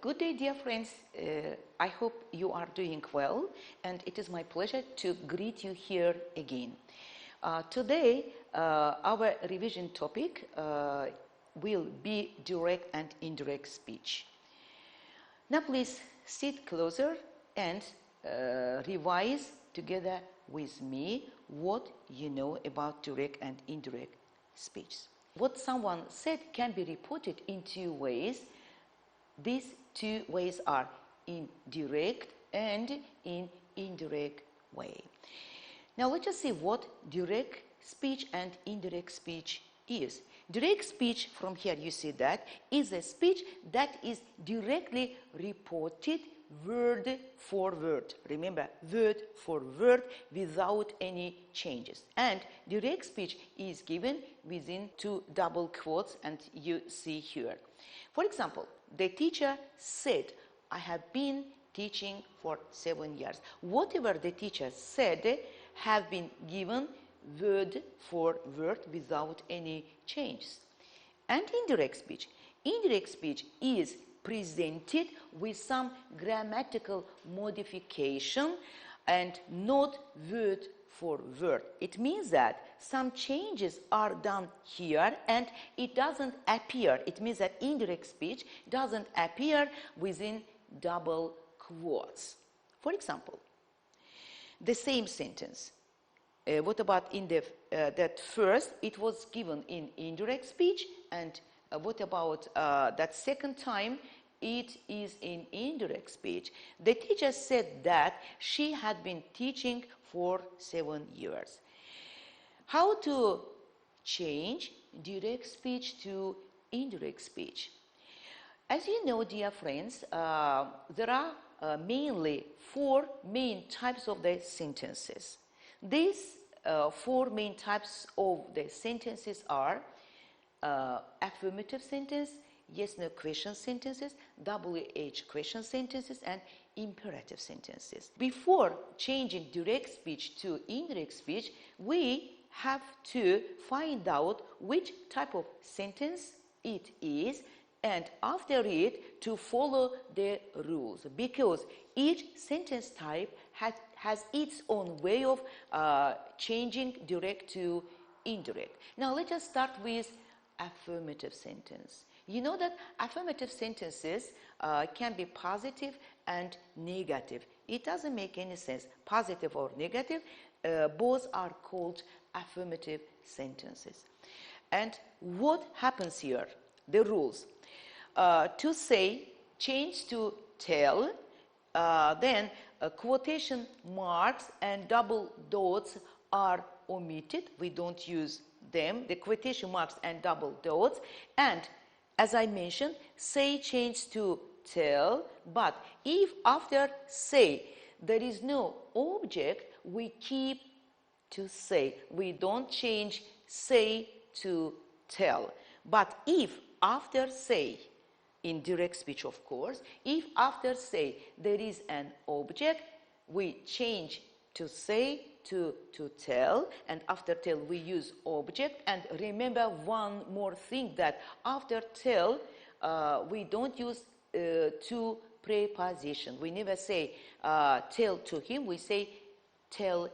Good day, dear friends. I hope you are doing well, and it is my pleasure to greet you here again. Today, our revision topic will be direct and indirect speech. Now, please sit closer and revise together with me what you know about direct and indirect speech. What someone said can be reported in two ways. These two ways are in direct and in indirect way. Now let us see what direct speech and indirect speech is. Direct speech, from here you see that, is a speech that is directly reported word for word. Remember, word for word without any changes. And direct speech is given within two double quotes, and you see here. For example, the teacher said, I have been teaching for 7 years. Whatever the teacher said have been given word for word without any changes. And indirect speech. Indirect speech is presented with some grammatical modification and not word for word. It means that some changes are done here and it doesn't appear. It means that indirect speech doesn't appear within double quotes. For example, the same sentence. What about in the that first it was given in indirect speech, and what about that second time it is in indirect speech? The teacher said that she had been teaching for 7 years. How to change direct speech to indirect speech? As you know, dear friends, there are mainly four main types of the sentences. These four main types of the sentences are affirmative sentence, yes-no question sentences, WH question sentences, and imperative sentences. Before changing direct speech to indirect speech, we have to find out which type of sentence it is, and after it to follow the rules, because each sentence type has its own way of changing direct to indirect. Now let us start with affirmative sentence. You know that affirmative sentences can be positive and negative. It doesn't make any sense, positive or negative. Both are called affirmative sentences. And what happens here? The rules. To say, change to tell, then quotation marks and double dots are omitted. We don't use them, the quotation marks and double dots. And as I mentioned, say change to tell, but if after say there is no object, we keep to say. We don't change say to tell. But if after say, in direct speech of course, if after say there is an object, we change to say to tell, and after tell we use object. And remember one more thing, that after tell we don't use to preposition. We never say tell to him, we say tell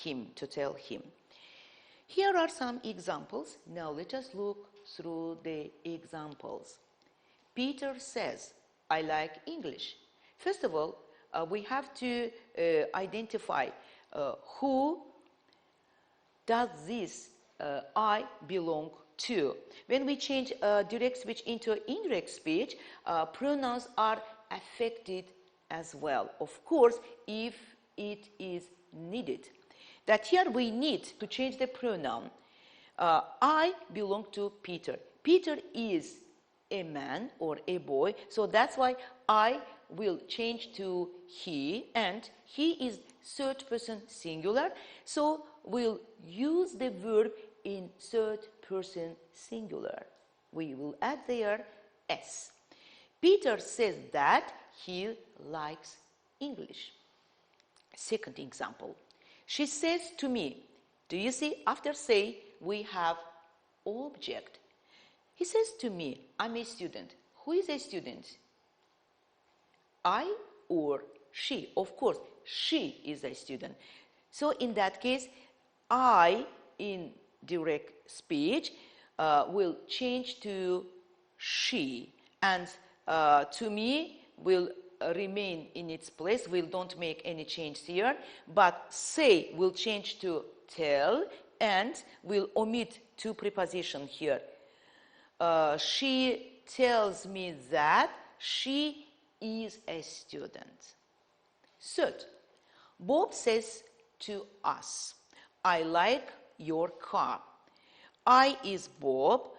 him, to tell him. Here are some examples. Now let us look through the examples. Peter says, I like English. First of all, we have to identify who does this I belong to. When we change direct speech into indirect speech, pronouns are affected as well. Of course, if it is needed. That here we need to change the pronoun. I belong to Peter. Peter is a man or a boy, so that's why I will change to he, and he is third person singular, so we'll use the verb in third person singular. We will add there s. Peter says that he likes English. Second example. She says to me, do you see, after say we have object. He says to me, I'm a student. Who is a student? I or she? Of course, she is a student. So in that case, I in direct speech will change to she, and to me will remain in its place. We don't make any change here, but say will change to tell, and we'll omit two prepositions here. She tells me that she is a student. Third, Bob says to us, I like your car. I is Bob.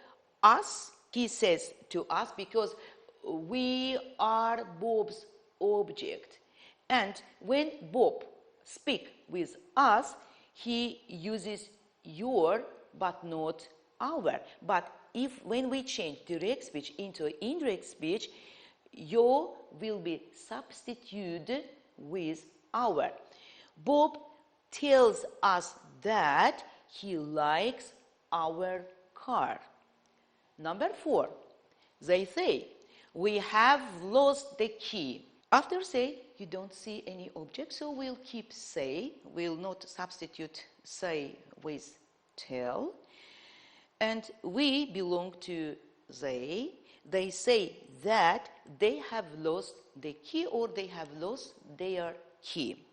Us, he says to us because we are Bob's object. And when Bob speaks with us, he uses your but not our. But when we change direct speech into indirect speech, your will be substituted with our. Bob tells us that he likes our car. Number 4, they say, we have lost the key. After say, you don't see any object, so we'll keep say. We'll not substitute say with tell. And we belong to they. They say that they have lost the key or they have lost their key.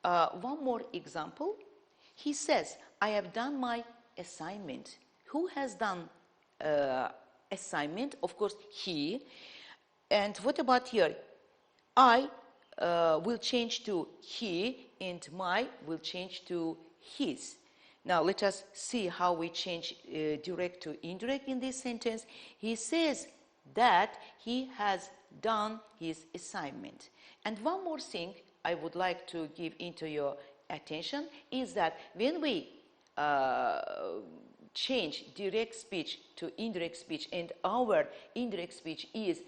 One more example. He says, I have done my assignment. Who has done assignment? Of course, he. And what about here? I will change to he and my will change to his. Now let us see how we change direct to indirect in this sentence. He says that he has done his assignment. And one more thing I would like to give into your attention is that when we change direct speech to indirect speech and our indirect speech is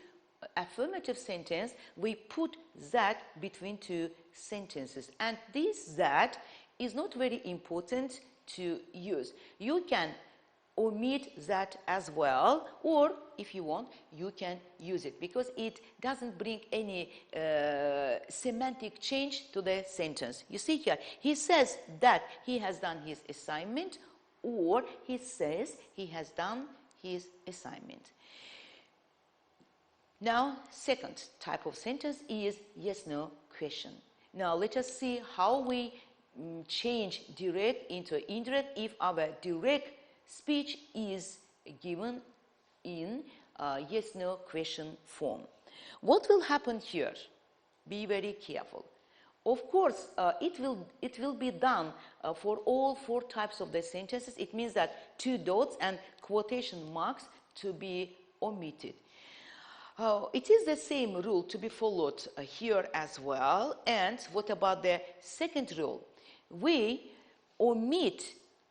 affirmative sentence, we put that between two sentences. And this that is not very important to use. You can omit that as well, or if you want, you can use it because it doesn't bring any semantic change to the sentence. You see here, he says that he has done his assignment, or he says he has done his assignment. Now, second type of sentence is yes-no question. Now, let us see how we change direct into indirect if our direct speech is given in yes-no question form. What will happen here? Be very careful. Of course, it will be done for all 4 types of the sentences. It means that 2 dots and quotation marks to be omitted. It is the same rule to be followed here as well. And what about the second rule? We omit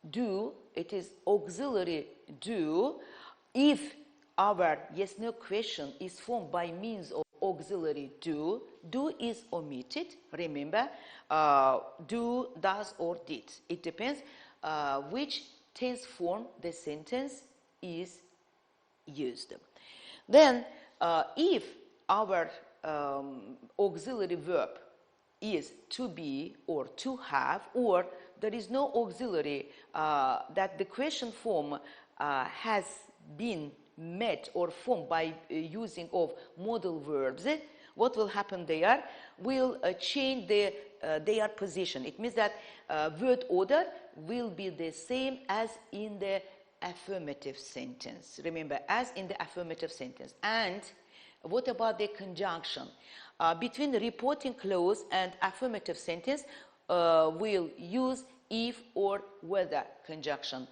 do, it is auxiliary do, if our yes-no question is formed by means of auxiliary do. Do is omitted. Remember, do, does, or did. It depends which tense form the sentence is used. Then, if our auxiliary verb is to be or to have, or there is no auxiliary that the question form has been met or formed by using of modal verbs, what will happen there? We'll change their position. It means that word order will be the same as in the affirmative sentence. Remember, as in the affirmative sentence. And what about the conjunction? Between the reporting clause and affirmative sentence, we'll use if or whether conjunction.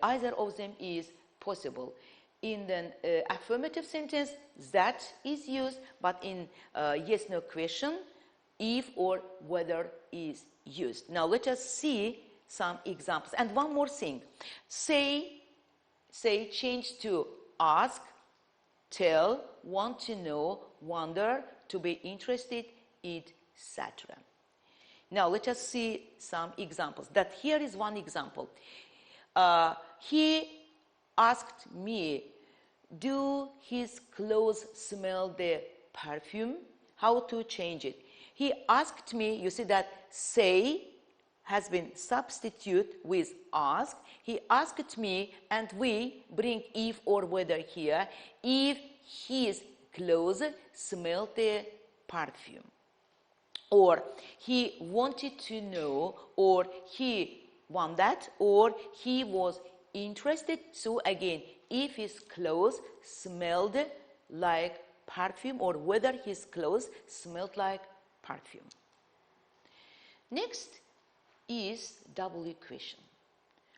Either of them is possible. In the affirmative sentence, that is used, but in yes-no question, if or whether is used. Now let us see some examples. And one more thing. Say change to ask, tell, want to know, wonder, to be interested, etc. Now let us see some examples. That here is one example. He asked me, do his clothes smell the perfume? how to change it. He asked me, you see that say has been substituted with ask. He asked me, and we bring if or whether here, if his clothes smelled the perfume. Or he wanted to know, or he won that, or he was interested. So again, if his clothes smelled like perfume, or whether his clothes smelled like perfume. Next is W question.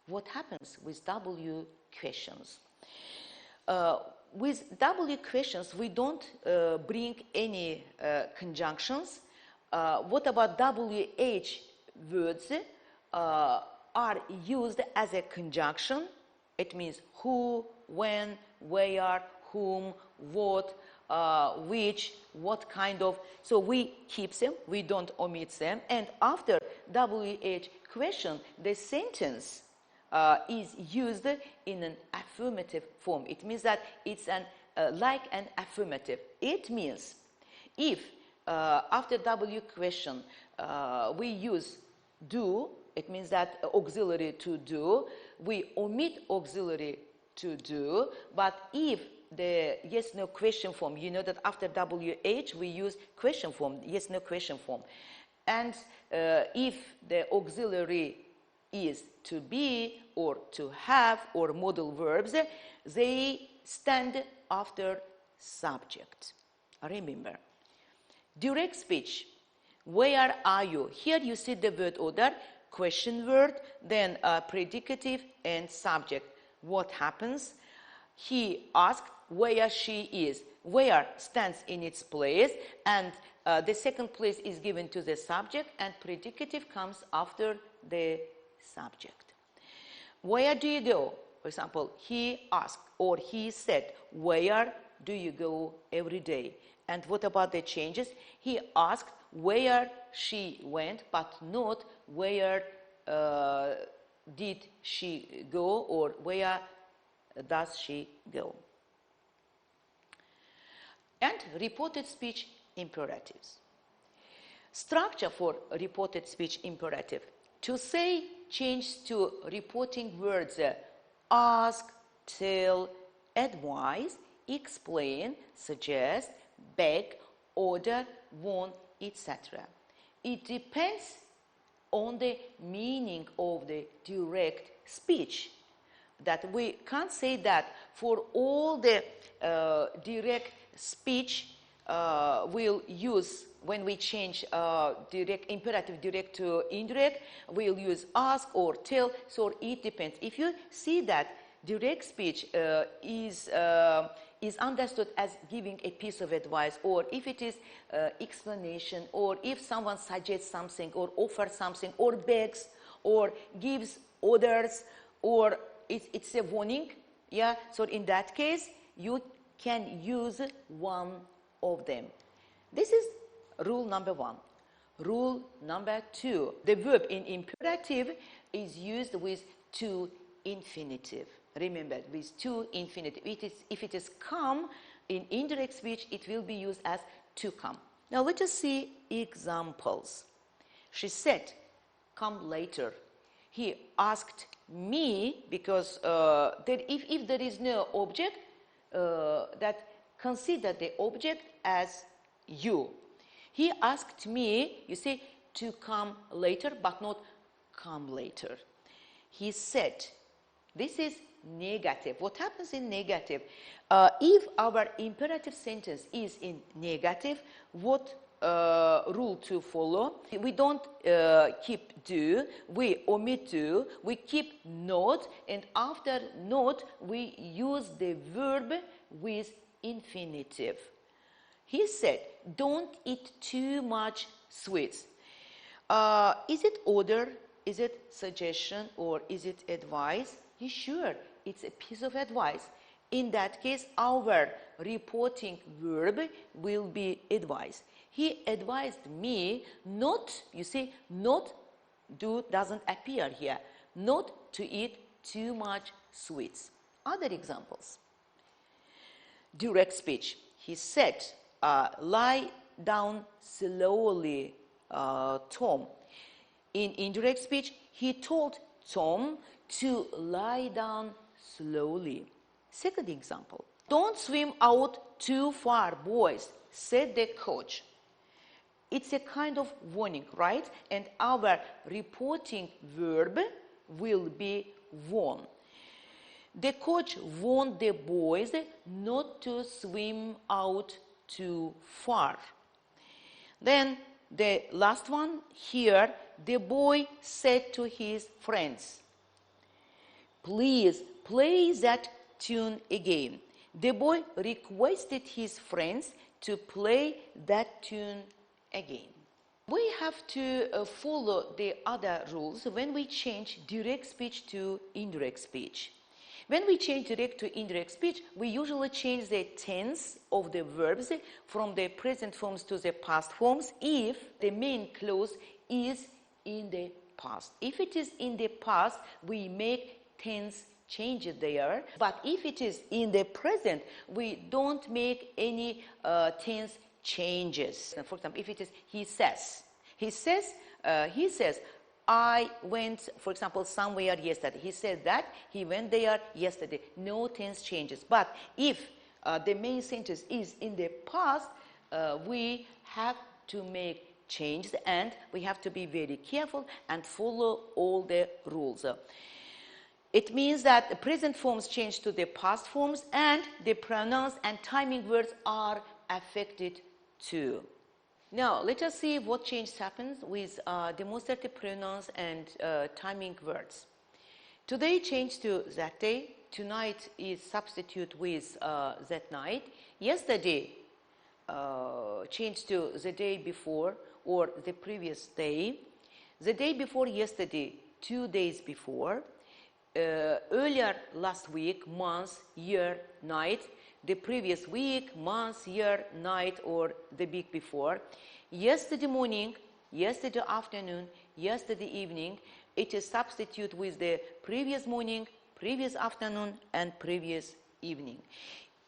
What happens with W questions? With W questions, we don't bring any conjunctions. What about WH words are used as a conjunction? It means who, when, where, whom, what, which, what kind of. So we keep them, we don't omit them. And after WH question, the sentence is used in an affirmative form. It means that it's like an affirmative. It means if after W question we use do, it means that auxiliary to do, we omit auxiliary to do. But if the yes-no question form, you know that after WH we use question form, yes-no question form. And if the auxiliary is to be or to have or modal verbs, they stand after subject. Remember, direct speech, where are you? Here you see the word order, question word, then predicative and subject. What happens? He asked where she is. Where stands in its place, and the second place is given to the subject, and predicative comes after the subject. Where do you go? For example, he asked or he said, where do you go every day? And what about the changes? He asked where she went, but not where did she go or where does she go. And reported speech imperatives. Structure for reported speech imperative. To say changes to reporting words ask, tell, advise, explain, suggest, beg, order, warn, etc. It depends on the meaning of the direct speech. That we can't say that for all the direct speech we'll use when we change imperative direct to indirect, we'll use ask or tell. So it depends. If you see that direct speech is understood as giving a piece of advice, or if it is explanation, or if someone suggests something or offers something or begs or gives orders, or it's a warning, yeah. So in that case, you can use one of them. This is rule number one. Rule number two, the verb in imperative is used with to infinitive. Remember, with to infinitive. If it is come in indirect speech, it will be used as to come. Now let us see examples. She said, come later. He asked me, because if there is no object, that consider the object as you. He asked me, you see, to come later, but not come later. He said, this is negative. What happens in negative? If our imperative sentence is in negative, what rule to follow? We don't keep do, we omit do, we keep not, and after not, we use the verb with infinitive. He said, don't eat too much sweets. Is it order? Is it suggestion? Or is it advice? Sure, it's a piece of advice. In that case, our reporting verb will be advice. He advised me not, you see, not do doesn't appear here, not to eat too much sweets. Other examples. Direct speech. He said, lie down slowly, Tom. In indirect speech, he told Tom to lie down slowly. Second example. Don't swim out too far, boys, said the coach. It's a kind of warning, right? And our reporting verb will be warn. The coach warned the boys not to swim out too far. Then the last one here, the boy said to his friends, please play that tune again. The boy requested his friends to play that tune again. We have to follow the other rules when we change direct speech to indirect speech. When we change direct to indirect speech, we usually change the tense of the verbs from the present forms to the past forms if the main clause is in the past. If it is in the past, we make tense changes there. But if it is in the present, we don't make any tense changes. For example, if it is he says, I went, for example, somewhere yesterday. He said that he went there yesterday. No tense changes. But if the main sentence is in the past, we have to make changes, and we have to be very careful and follow all the rules. It means that the present forms change to the past forms, and the pronouns and timing words are affected too. Now, let us see what change happens with demonstrative pronouns and timing words. Today changed to that day. Tonight is substitute with that night. Yesterday changed to the day before or the previous day. The day before yesterday, 2 days before. Earlier last week, month, year, night. The previous week, month, year, night, or the week before. Yesterday morning, yesterday afternoon, yesterday evening. It is substitute with the previous morning, previous afternoon, and previous evening.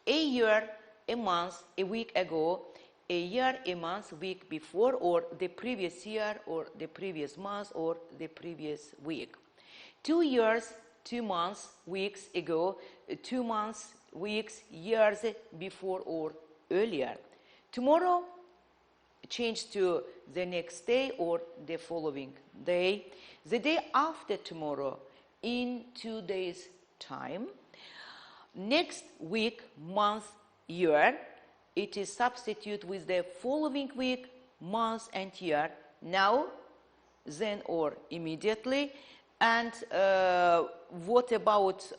A year, a month, a week ago. A year, a month, week before, or the previous year, or the previous month, or the previous week. 2 years, 2 months, weeks ago. 2 months, weeks, years before or earlier. Tomorrow change to the next day or the following day. The day after tomorrow, in 2 days' time. Next week, month, year. It is substitute with the following week, month, and year. Now, then, or immediately. And what about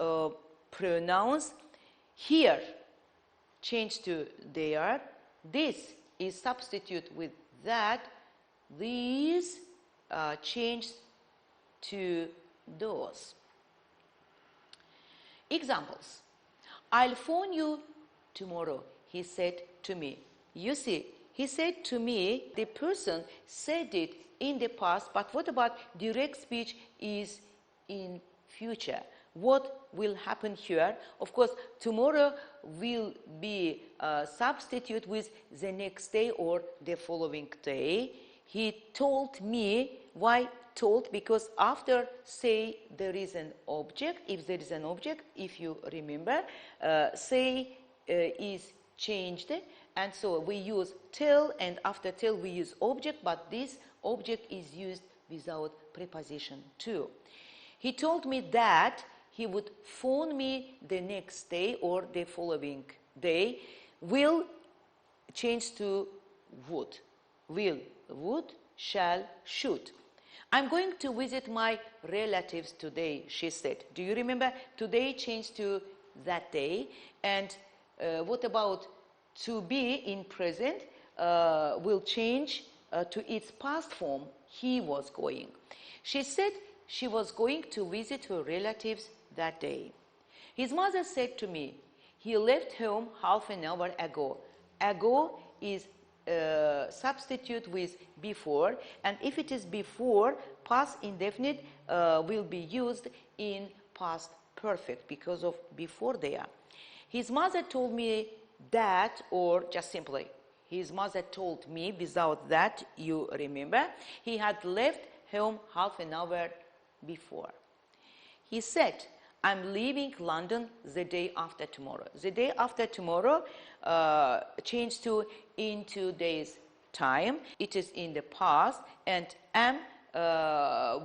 pronouns? Here, change to there. This is substitute with that. These changed to those. Examples. I'll phone you tomorrow, he said to me. You see, he said to me, the person said it in the past, but what about direct speech is in future? What will happen here? Of course, tomorrow will be substitute with the next day or the following day. He told me. Why told? Because after say there is an object. If there is an object, if you remember, say is changed, and so we use tell, and after tell we use object, but this object is used without preposition to. He told me that he would phone me the next day or the following day. Will change to would. Will, would, shall, should. I'm going to visit my relatives today, she said. Do you remember? Today changed to that day. And what about to be in present will change to its past form. He was going. She said she was going to visit her relatives that day. His mother said to me, he left home half an hour ago. Ago is substitute with before, and if it is before, past indefinite will be used in past perfect because of before there. His mother told me that, or just simply, his mother told me, without that, you remember, he had left home half an hour before. He said, I'm leaving London the day after tomorrow. The day after tomorrow changed to in 2 days' time. It is in the past, and am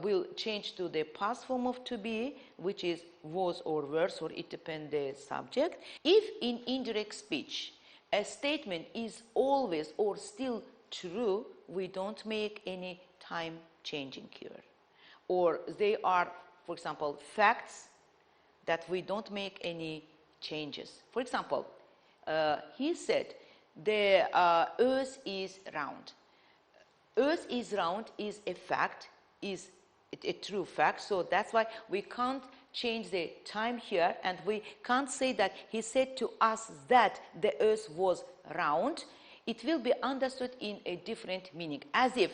will change to the past form of to be, which is was or worse, or it depends the subject. If in indirect speech a statement is always or still true, we don't make any time changing here. Or they are, for example, facts that we don't make any changes. For example, he said the earth is round. Earth is round is a fact, is a true fact, so that's why we can't change the time here, and we can't say that he said to us that the earth was round. It will be understood in a different meaning, as if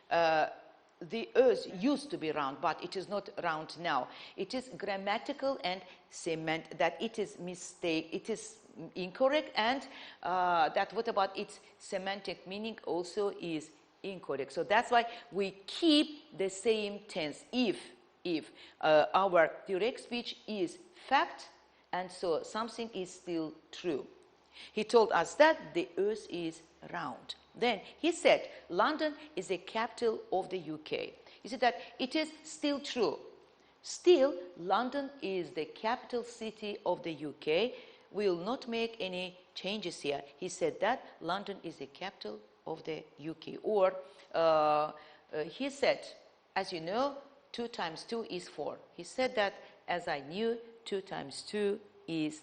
the earth used to be round, but it is not round now. It is grammatical and semantic, that it is mistake, it is incorrect, and that what about its semantic meaning also is incorrect. So that's why we keep the same tense if our direct speech is fact, and so something is still true. He told us that the earth is round. Then he said London is the capital of the UK. He said that it is still true. Still, London is the capital city of the UK. We will not make any changes here. He said that London is the capital of the UK. Or he said, as you know, 2 times 2 is 4. He said that, as I knew, 2 times 2 is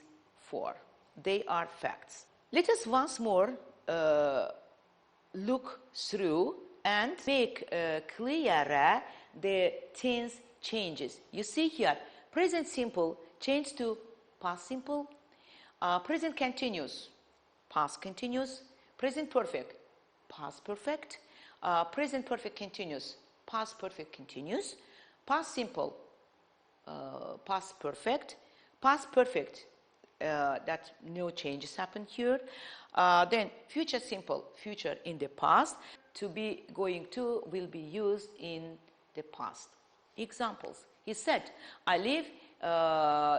4. They are facts. Let us once more look through and make clearer the tense changes. You see here, present simple changed to past simple, present continuous, past continuous, present perfect, past perfect, present perfect continuous, past perfect continuous, past simple, past perfect, that no changes happen here. Then future simple, future in the past. To be, going to will be used in the past. Examples. He said, I live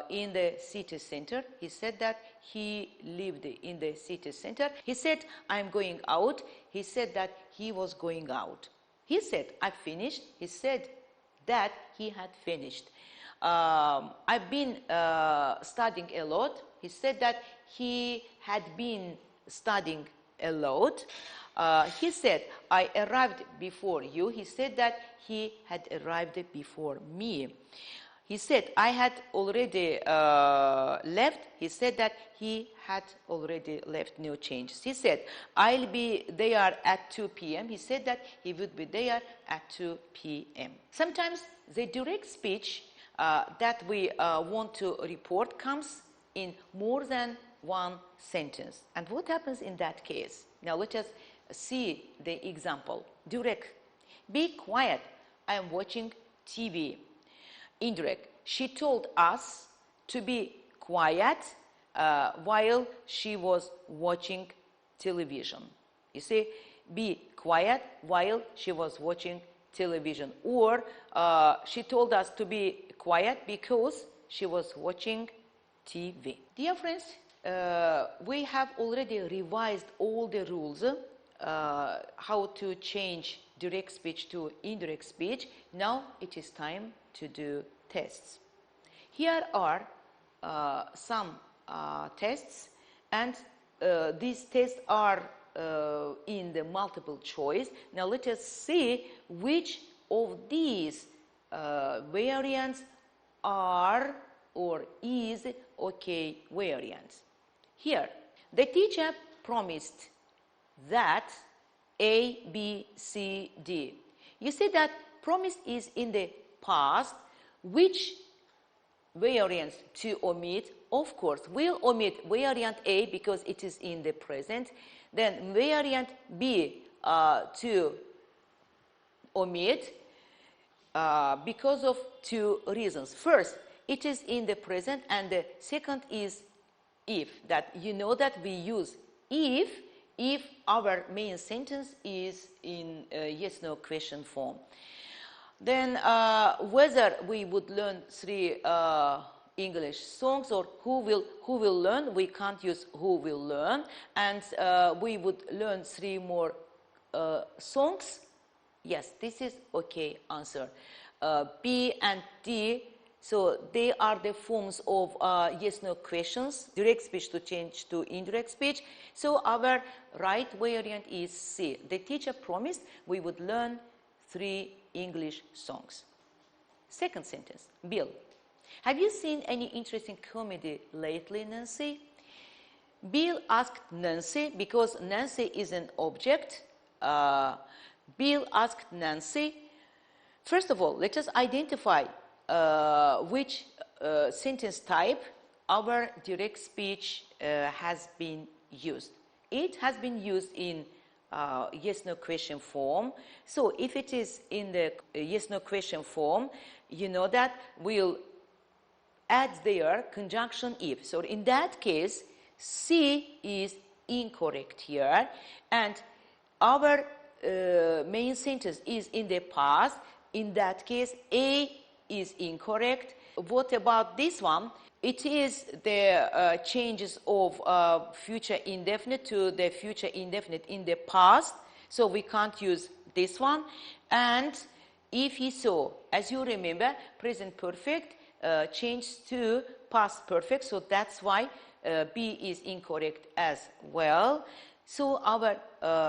in the city center. He said that he lived in the city center. He said, I'm going out. He said that he was going out. He said, I finished. He said that he had finished. I've been studying a lot. He said that he had been studying a lot. He said, I arrived before you. He said that he had arrived before me. He said, I had already left. He said that he had already left, no changes. He said, I'll be there at 2 p.m. He said that he would be there at 2 p.m. Sometimes the direct speech that we want to report comes in more than one sentence. And what happens in that case? Now let us see the example. Direct. Be quiet. I am watching TV. Indirect. She told us to be quiet while she was watching television. You see, be quiet while she was watching television. Or she told us to be quiet because she was watching TV. Dear friends, we have already revised all the rules how to change direct speech to indirect speech. Now it is time to do tests. Here are some tests, and these tests are in the multiple choice. Now let us see which of these variants are or is okay variants. Here, the teacher promised that A, B, C, D. You see that promised is in the past. Which variants to omit? Of course, we'll omit variant A because it is in the present. Then variant B to omit because of 2 reasons. First, it is in the present, and the second is if. That you know that we use if if our main sentence is in yes-no question form. Then whether we would learn 3 English songs or who will learn, we can't use who will learn, and we would learn 3 more songs. Yes, this is okay answer. B and D, so they are the forms of yes-no questions, direct speech to change to indirect speech. So our right variant is C. The teacher promised we would learn 3 English songs. Second sentence, Bill. Have you seen any interesting comedy lately, Nancy? Bill asked Nancy because Nancy is an object. Bill asked Nancy. First of all, let us identify which sentence type our direct speech has been used. It has been used in yes-no question form. So if it is in the yes-no question form, you know that we'll add there conjunction if. So in that case, C is incorrect here, and our main sentence is in the past. In that case, A is incorrect. What about this one? It is the changes of future indefinite to the future indefinite in the past, so we can't use this one. And if he saw, as you remember, present perfect changed to past perfect, so that's why B is incorrect as well. So our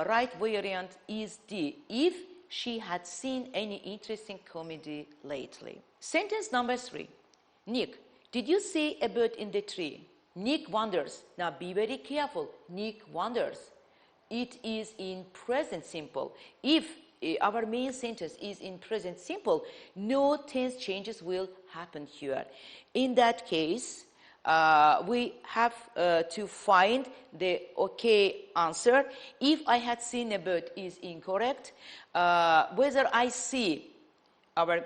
right variant is D, if she had seen any interesting comedy lately. Sentence number 3. Nick, did you see a bird in the tree? Nick wonders. Now be very careful. Nick wonders. It is in present simple. If our main sentence is in present simple, no tense changes will happen here. In that case, we have to find the okay answer. If I had seen a bird is incorrect. Whether I see, our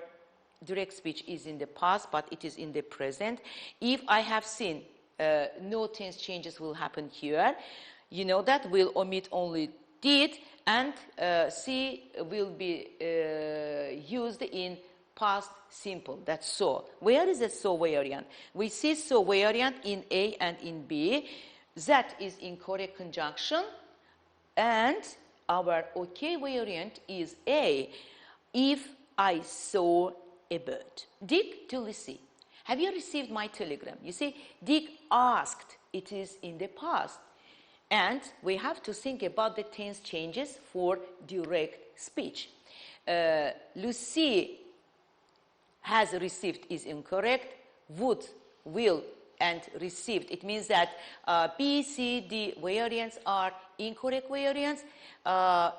direct speech is in the past, but it is in the present. If I have seen, no tense changes will happen here. You know that we'll omit only did, and C will be used in past simple. That's so. Where is the so variant? We see so variant in A and in B. That is incorrect conjunction, and our okay variant is A. If I saw a bird. Dick to Lucy. Have you received my telegram? You see, Dick asked. It is in the past. And we have to think about the tense changes for direct speech. Lucy has received is incorrect. Would, will, and received. It means that B, C, D variants are incorrect variants.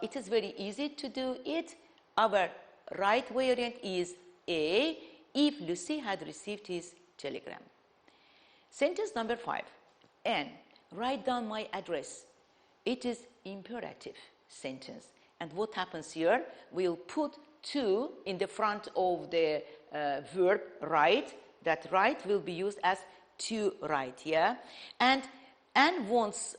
It is very easy to do it. Our right variant is A, if Lucy had received his telegram. Sentence number 5. N. Write down my address. It is imperative sentence. And what happens here? We'll put to in the front of the verb write. That write will be used as to write, yeah? And Anne wants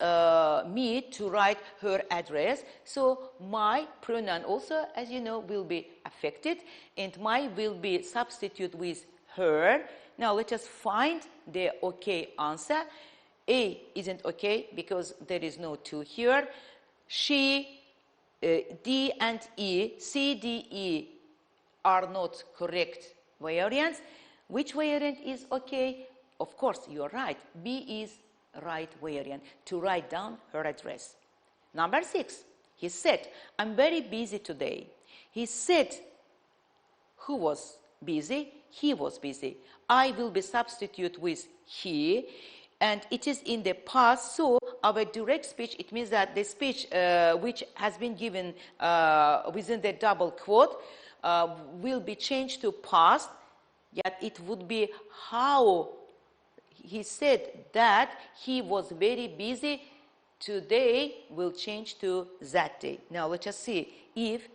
me to write her address. So my pronoun also, as you know, will be affected. And my will be substitute with her. Now let us find the okay answer. A isn't okay because there is no to here. She, D and E, C, D, E are not correct variants. Which variant is okay? Of course, you're right. B is right variant, to write down her address. Number 6, he said, I'm very busy today. He said, who was busy? He was busy. I will be substitute with he, and it is in the past, so our direct speech, it means that the speech which has been given within the double quote will be changed to past, yet it would be how he said that he was very busy. Today will change to that day. Now let us see if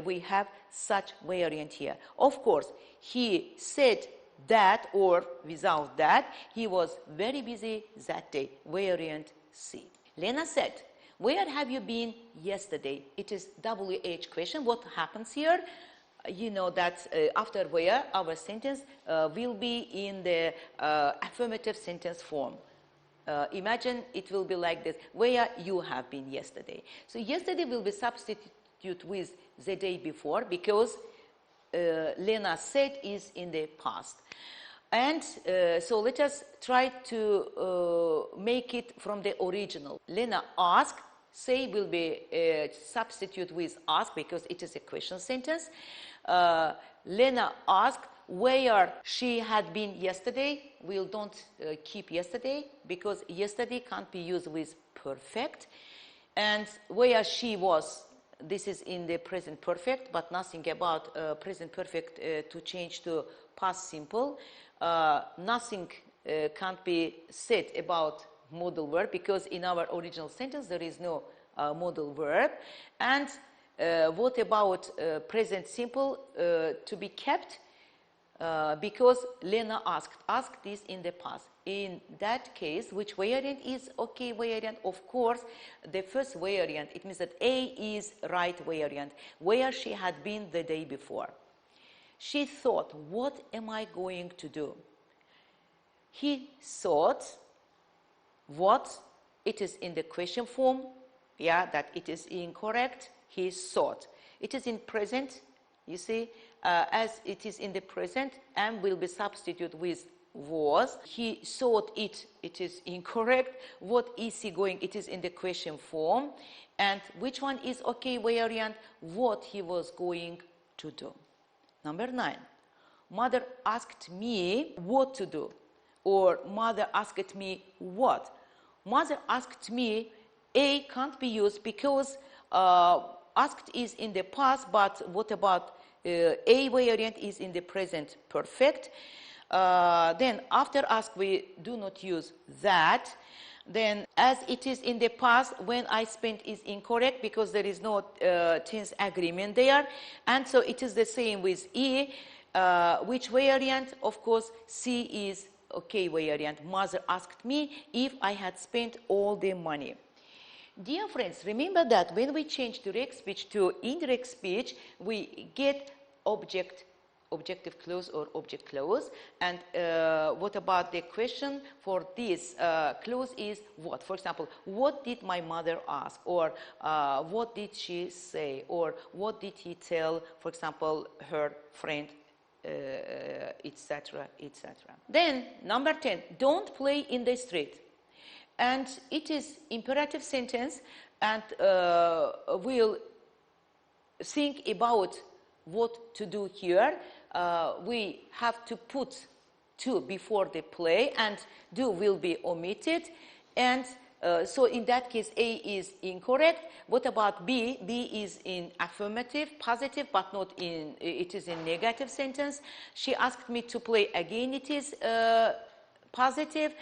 we have such variant here. Of course, he said that, or without that, he was very busy that day. Variant C. Lena said, Where have you been yesterday? It is WH question. What happens here? You know that after where, our sentence will be in the affirmative sentence form. Imagine it will be like this: where you have been yesterday. So yesterday will be substituted with the day before, because Lena said is in the past. And so let us try to make it from the original. Lena asked, say will be substitute with ask, because it is a question sentence. Lena asked where she had been yesterday. We don't keep yesterday, because yesterday can't be used with perfect. And where she was, this is in the present perfect, but nothing about present perfect to change to past simple. Nothing can't be said about modal verb, because in our original sentence there is no modal verb. And what about present simple to be kept? Because Lena asked this in the past. In that case, which variant is okay variant? Of course, the first variant. It means that A is right variant, where she had been the day before. She thought, what am I going to do? He thought, what? It is in the question form, yeah, that it is incorrect. He thought. It is in present, you see, as it is in the present, am will be substituted with was. He thought it is incorrect. What is he going? It is in the question form. And which one is okay variant? What he was going to do. Number 9. Mother asked me what to do. Or mother asked me what. Mother asked me, A can't be used because asked is in the past, but what about A variant is in the present perfect. Then after ask we do not use that. Then as it is in the past, when I spent is incorrect because there is no tense agreement there. And so it is the same with E. Which variant? Of course, C is okay variant. Mother asked me if I had spent all the money. Dear friends, remember that when we change direct speech to indirect speech, we get objective clause or object clause. And what about the question for this clause is what? For example, what did my mother ask? Or what did she say? Or what did he tell, for example, her friend, etc., etc. Then, number 10, don't play in the street. And it is imperative sentence, and we'll think about what to do here. We have to put to before the play, and do will be omitted. And so in that case, A is incorrect. What about B? B is in affirmative, positive, but not in, it is in negative sentence. She asked me to play again. It is positive.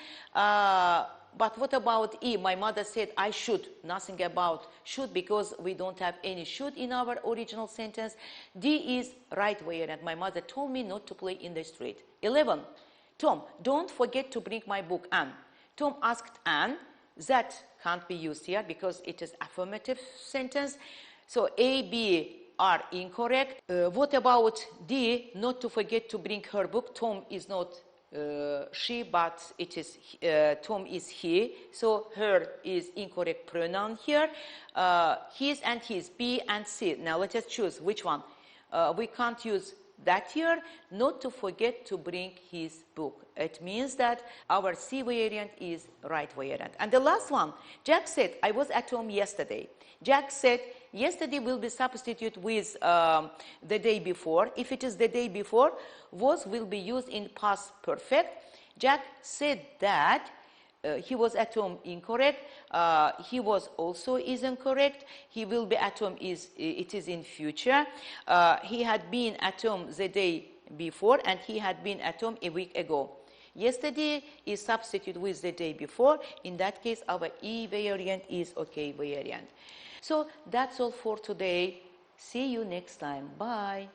But what about E? My mother said I should. Nothing about should, because we don't have any should in our original sentence. D is right variant. My mother told me not to play in the street. 11. Tom, don't forget to bring my book, Anne. Tom asked Anne. That can't be used here because it is affirmative sentence. So A, B are incorrect. What about D? Not to forget to bring her book. Tom is not she, but it is Tom is he. So her is incorrect pronoun here. His and his, B and C. Now let us choose which one. We can't use that here. Not to forget to bring his book. It means that our C variant is right variant. And the last one, Jack said, I was at home yesterday. Jack said, yesterday will be substituted with the day before. If it is the day before, was will be used in past perfect. Jack said that he was at home, incorrect. He was also is incorrect. He will be at home is, it is in future. He had been at home the day before, and he had been at home a week ago. Yesterday is substituted with the day before. In that case, our E variant is okay variant. So that's all for today. See you next time. Bye.